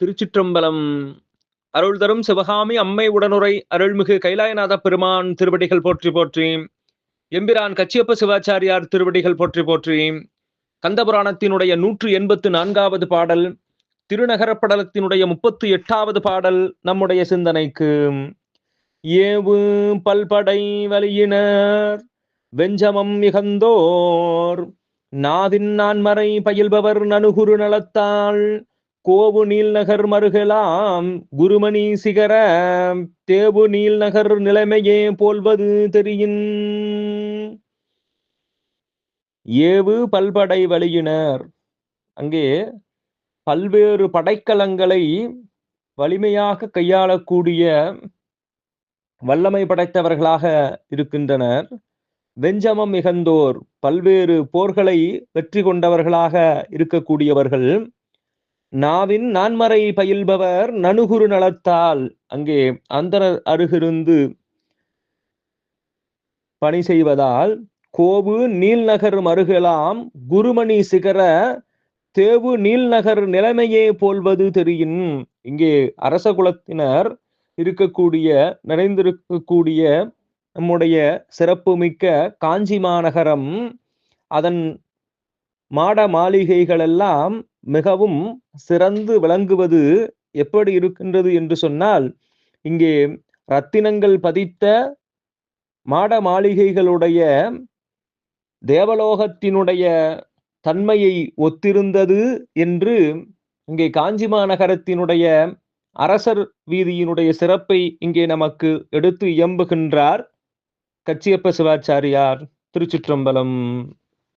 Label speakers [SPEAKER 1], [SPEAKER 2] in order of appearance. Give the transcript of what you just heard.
[SPEAKER 1] திருச்சிற்றம்பலம். அருள் தரும் சிவகாமி அம்மை உடனுரை அருள்மிகு கைலாயநாத பெருமான் திருவடிகள் போற்றி போற்றி. எம்பிரான் கச்சியப்ப சிவாச்சாரியார் திருவடிகள் போற்றி போற்றி. கந்தபுராணத்தினுடைய 184வது பாடல், திருநகரப்படலத்தினுடைய 38வது பாடல் நம்முடைய சிந்தனைக்கு. ஏவு பல்படை வலியினர் வெஞ்சமம் மிகந்தோர் நாவின் நான்மறை பயில்பவர் நனுகுரு நலத்தாள் கோவு நீல்நகர் மருகலாம் குருமணி சிகர தேவு நீல்நகர் நிலைமையே போல்வது தெரியின். ஏவு பல்படை வலியினர், அங்கே பல்வேறு படைக்கலங்களை வலிமையாக கையாளக்கூடிய வல்லமை படைத்தவர்களாக இருக்கின்றனர். வெஞ்சமம் மிகந்தோர், பல்வேறு போர்களை வெற்றி கொண்டவர்களாக இருக்கக்கூடியவர்கள். நாவின் நான்மறை பயில்பவர் நனுகுரு நலத்தால், அங்கே அந்தரர் அருகிருந்து பணி செய்வதால் கோவு நீல்நகர் மருகலாம் குருமணி சிகர தேவு நீல்நகர் நிலைமையே போல்வது தெரியின். இங்கே அரச குலத்தினர் இருக்கக்கூடிய நிறைந்திருக்கக்கூடிய நம்முடைய சிறப்புமிக்க காஞ்சி மாநகரம், அதன் மாட மாளிகைகள் எல்லாம் மிகவும் சிறந்து விளங்குவது எப்படி இருக்கின்றது என்று சொன்னால், இங்கே ரத்தினங்கள் பதித்த மாட மாளிகைகளுடைய தேவலோகத்தினுடைய தன்மையை ஒத்திருந்தது என்று இங்கே காஞ்சி மாநகரத்தினுடைய அரசர் வீதியினுடைய சிறப்பை இங்கே நமக்கு எடுத்து இயம்புகின்றார் கச்சியப்ப சிவாச்சாரியார். திருச்சிற்றம்பலம்.